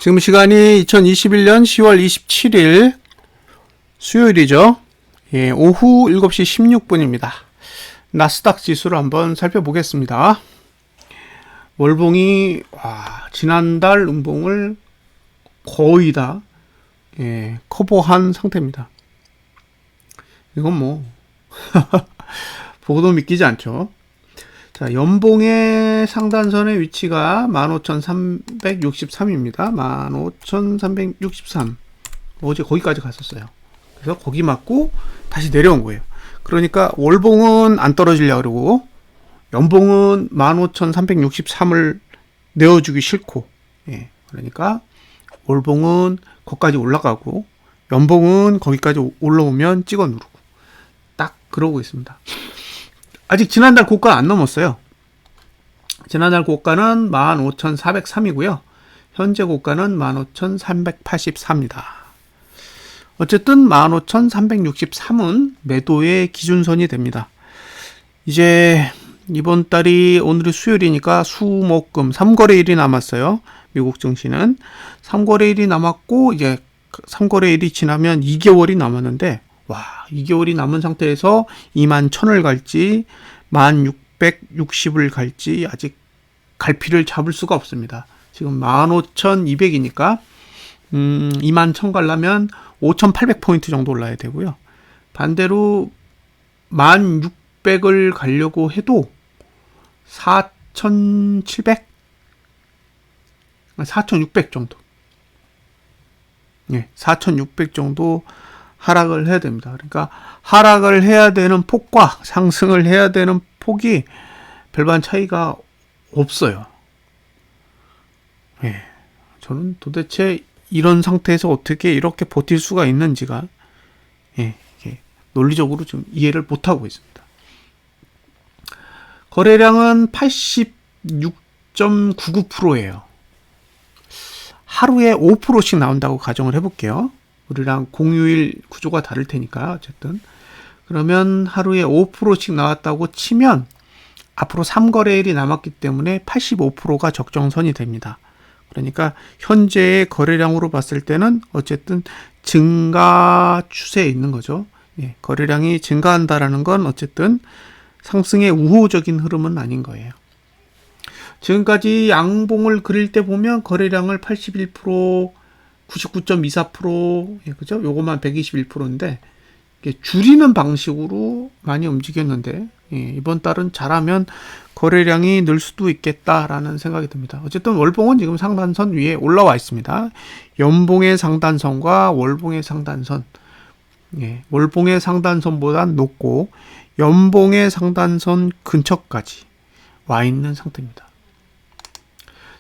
지금 시간이 2021년 10월 27일 수요일이죠. 예, 오후 7시 16분입니다. 나스닥 지수를 한번 살펴보겠습니다. 월봉이 지난달 음봉을 거의 다 커버한 상태입니다. 이건 뭐 보고도 믿기지 않죠. 자, 연봉의 상단선의 위치가 15,363입니다. 15,363. 어제 거기까지 갔었어요. 그래서 거기 맞고 다시 내려온 거예요. 그러니까 월봉은 안 떨어지려고 그러고 연봉은 15,363을 내어주기 싫고, 그러니까 월봉은 거기까지 올라가고 연봉은 거기까지 올라오면 찍어 누르고 딱 그러고 있습니다. 아직 지난달 고가 안 넘었어요. 지난달 고가는 15,403이고요. 현재 고가는 15,384입니다. 어쨌든 15,363은 매도의 기준선이 됩니다. 이제 이번 달이 오늘이 수요일이니까 수목금 3거래일이 남았어요. 미국 증시는 3거래일이 남았고 이제 3거래일이 지나면 2개월이 남았는데 2개월이 남은 상태에서 21,000을 갈지 1660을 갈지 아직 갈피를 잡을 수가 없습니다. 지금 15,200이니까 21,000 가려면 5,800포인트 정도 올라야 되고요. 반대로 1600을 가려고 해도 4,700? 4,600 정도. 4,600 정도 하락을 해야 됩니다. 그러니까 하락을 해야 되는 폭과 상승을 해야 되는 폭이 별반 차이가 없어요. 저는 도대체 이런 상태에서 어떻게 이렇게 버틸 수가 있는지가 논리적으로 좀 이해를 못하고 있습니다. 거래량은 86.99%예요. 하루에 5%씩 나온다고 가정을 해볼게요. 우리랑 공휴일 구조가 다를 테니까 어쨌든 그러면 하루에 5%씩 나왔다고 치면 앞으로 3거래일이 남았기 때문에 85%가 적정선이 됩니다. 그러니까 현재의 거래량으로 봤을 때는 어쨌든 증가 추세에 있는 거죠. 거래량이 증가한다라는 건 어쨌든 상승의 우호적인 흐름은 아닌 거예요. 지금까지 양봉을 그릴 때 보면 거래량을 81%, 99.24%, 그죠? 요것만 121%인데 줄이는 방식으로 많이 움직였는데 이번 달은 잘하면 거래량이 늘 수도 있겠다라는 생각이 듭니다. 어쨌든 월봉은 지금 상단선 위에 올라와 있습니다. 연봉의 상단선과 월봉의 상단선, 월봉의 상단선보다 높고 연봉의 상단선 근처까지 와 있는 상태입니다.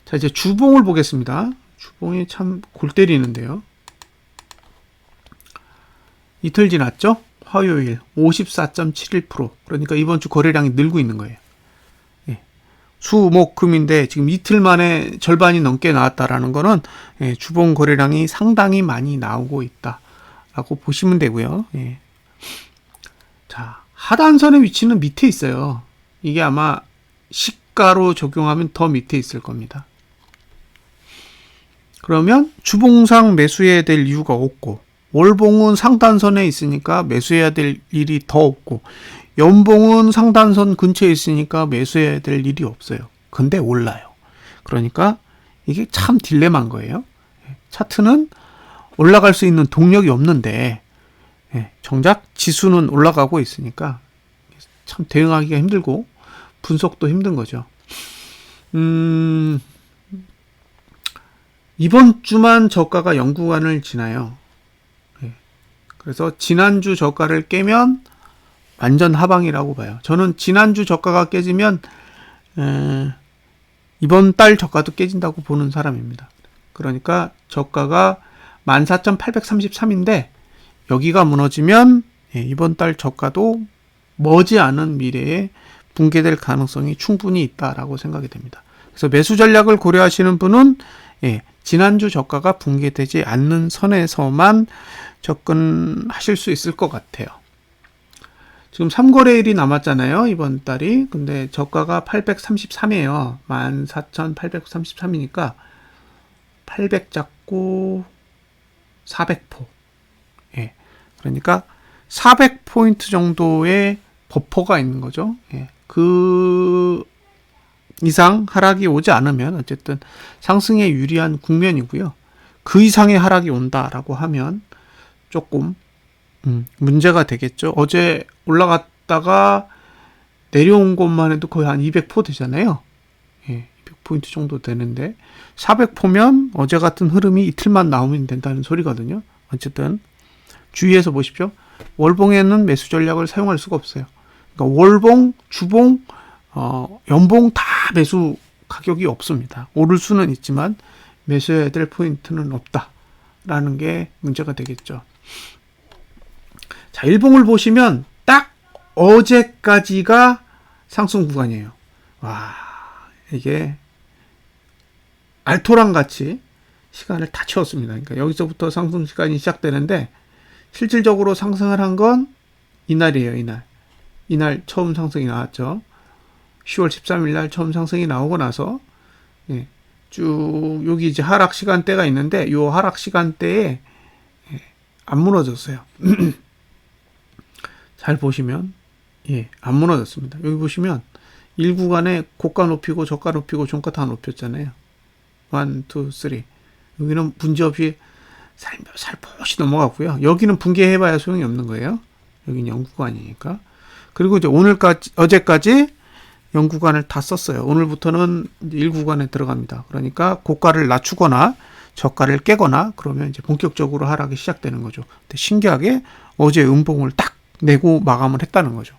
자, 이제 주봉을 보겠습니다. 주봉이 참 골 때리는데요. 이틀 지났죠? 화요일 54.71%. 그러니까 이번 주 거래량이 늘고 있는 거예요. 수목금인데 지금 이틀 만에 절반이 넘게 나왔다라는 거는 주봉 거래량이 상당히 많이 나오고 있다라고 보시면 되고요. 자, 하단선의 위치는 밑에 있어요. 이게 아마 시가로 적용하면 더 밑에 있을 겁니다. 그러면 주봉상 매수해야 될 이유가 없고 월봉은 상단선에 있으니까 매수해야 될 일이 더 없고 연봉은 상단선 근처에 있으니까 매수해야 될 일이 없어요. 근데 올라요. 그러니까 이게 참 딜레마인 거예요. 차트는 올라갈 수 있는 동력이 없는데 정작 지수는 올라가고 있으니까 참 대응하기가 힘들고 분석도 힘든 거죠. 이번 주만 저가가 연구간을 지나요. 그래서 지난주 저가를 깨면 완전 하방이라고 봐요. 저는 지난주 저가가 깨지면 이번 달 저가도 깨진다고 보는 사람입니다. 그러니까 저가가 14,833인데 여기가 무너지면 이번 달 저가도 머지않은 미래에 붕괴될 가능성이 충분히 있다라고 생각이 됩니다. 그래서 매수 전략을 고려하시는 분은 지난주 저가가 붕괴되지 않는 선에서만 접근하실 수 있을 것 같아요. 지금 3거래일이 남았잖아요. 이번 달이. 근데 저가가 833이에요. 14,833이니까 800 잡고 400포. 예. 그러니까 400포인트 정도의 버퍼가 있는 거죠. 예. 그 이상 하락이 오지 않으면 어쨌든 상승에 유리한 국면이고요. 그 이상의 하락이 온다라고 하면 조금 문제가 되겠죠. 어제 올라갔다가 내려온 것만 해도 거의 한 200포 되잖아요. 예, 200포인트 정도 되는데 400포면 어제 같은 흐름이 이틀만 나오면 된다는 소리거든요. 어쨌든 주의해서 보십시오. 월봉에는 매수 전략을 사용할 수가 없어요. 그러니까 월봉, 주봉, 연봉 다 매수 가격이 없습니다. 오를 수는 있지만 매수해야 될 포인트는 없다라는 게 문제가 되겠죠. 자, 일봉을 보시면 딱 어제까지가 상승 구간이에요. 와, 이게 알토란 같이 시간을 다 채웠습니다. 그러니까 여기서부터 상승 시간이 시작되는데 실질적으로 상승을 한 건 이날이에요. 이날 처음 상승이 나왔죠. 10월 13일 날 처음 상승이 나오고 나서 예, 쭉 여기 이제 하락 시간대가 있는데 이 하락 시간대에 안 무너졌어요. 잘 보시면 안 무너졌습니다. 여기 보시면 1구간에 고가 높이고 저가 높이고 종가 다 높였잖아요. 1, 2, 3. 여기는 문제없이 살포시 넘어갔고요. 여기는 붕괴해봐야 소용이 없는 거예요. 여기는 0구간이니까. 그리고 이제 어제까지 0구간을 다 썼어요. 오늘부터는 1구간에 들어갑니다. 그러니까 고가를 낮추거나 저가를 깨거나 그러면 이제 본격적으로 하락이 시작되는 거죠. 근데 신기하게 어제 음봉을 딱 내고 마감을 했다는 거죠.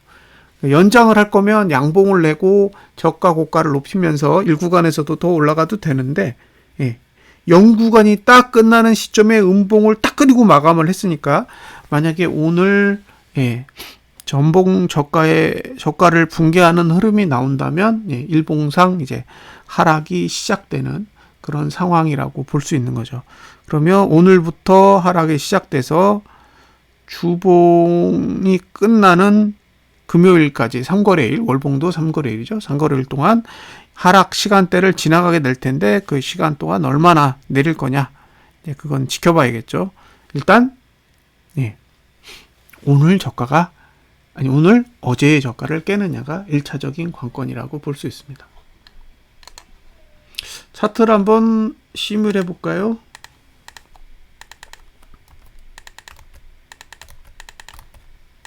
연장을 할 거면 양봉을 내고 저가 고가를 높이면서 1구간에서도 더 올라가도 되는데 0구간이 딱 끝나는 시점에 음봉을 딱 그리고 마감을 했으니까 만약에 오늘 전봉 저가를 붕괴하는 흐름이 나온다면 일봉상 이제 하락이 시작되는 그런 상황이라고 볼 수 있는 거죠. 그러면 오늘부터 하락이 시작돼서 주봉이 끝나는 금요일까지 3거래일, 월봉도 3거래일이죠. 3거래일 동안 하락 시간대를 지나가게 될 텐데 그 시간 동안 얼마나 내릴 거냐, 그건 지켜봐야겠죠. 일단 오늘 어제의 저가를 깨느냐가 1차적인 관건이라고 볼 수 있습니다. 차트를 한번 시뮬해 볼까요?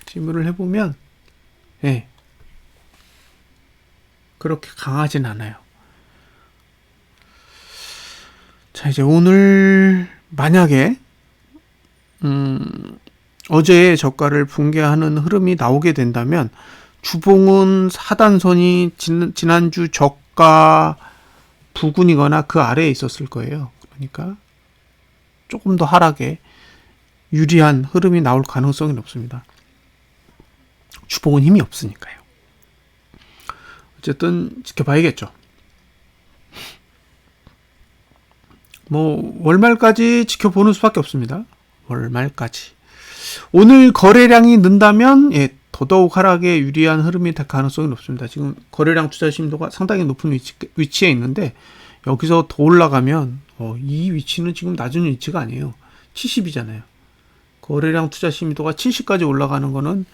시뮬을 해보면 그렇게 강하진 않아요. 자, 이제 오늘 만약에 어제의 저가를 붕괴하는 흐름이 나오게 된다면 주봉은 하단선이 지난주 저가 부근이거나 그 아래에 있었을 거예요. 그러니까 조금 더 하락에 유리한 흐름이 나올 가능성이 높습니다. 주봉은 힘이 없으니까요. 어쨌든 지켜봐야겠죠. 월말까지 지켜보는 수밖에 없습니다. 월말까지. 오늘 거래량이 는다면 더더욱 하락에 유리한 흐름이 될 가능성이 높습니다. 지금 거래량 투자 심도가 상당히 높은 위치에 있는데 여기서 더 올라가면 이 위치는 지금 낮은 위치가 아니에요. 70이잖아요. 거래량 투자 심도가 70까지 올라가는 거는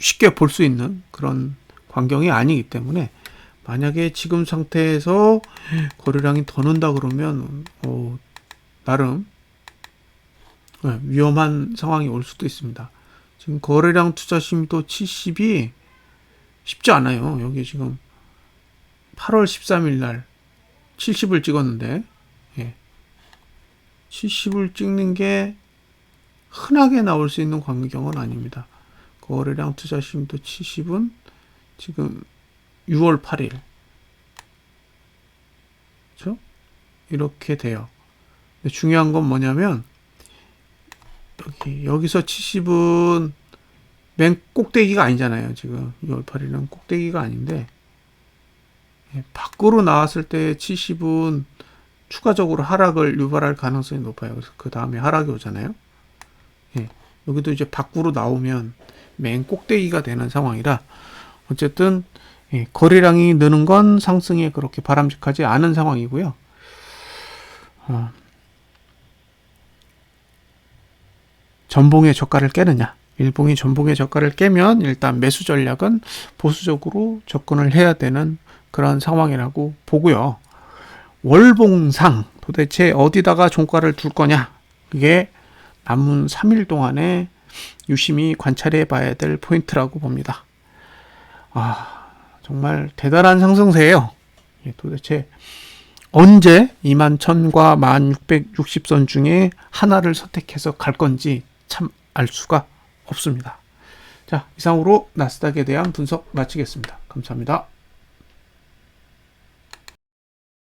쉽게 볼 수 있는 그런 광경이 아니기 때문에 만약에 지금 상태에서 거래량이 더 는다 그러면 나름 위험한 상황이 올 수도 있습니다. 지금 거래량 투자 심도 70이 쉽지 않아요. 여기 지금 8월 13일 날 70을 찍었는데 70을 찍는 게 흔하게 나올 수 있는 광경은 아닙니다. 거래량 투자 심도 70은 지금 6월 8일 그렇죠? 이렇게 돼요. 근데 중요한 건 뭐냐면 여기서 70은 맨 꼭대기가 아니잖아요. 지금 6월 8일은 꼭대기가 아닌데 밖으로 나왔을 때 70은 추가적으로 하락을 유발할 가능성이 높아요. 그래서 그 다음에 하락이 오잖아요. 여기도 이제 밖으로 나오면 맨 꼭대기가 되는 상황이라 어쨌든 예, 거래량이 느는 건 상승에 그렇게 바람직하지 않은 상황이고요. 전봉의 저가를 깨느냐. 일봉이 전봉의 저가를 깨면 일단 매수 전략은 보수적으로 접근을 해야 되는 그런 상황이라고 보고요. 월봉상 도대체 어디다가 종가를 둘 거냐. 그게 남은 3일 동안에 유심히 관찰해 봐야 될 포인트라고 봅니다. 정말 대단한 상승세예요. 도대체 언제 21,000과 1,660선 중에 하나를 선택해서 갈 건지 참 알 수가 없습니다. 자, 이상으로 나스닥에 대한 분석 마치겠습니다. 감사합니다.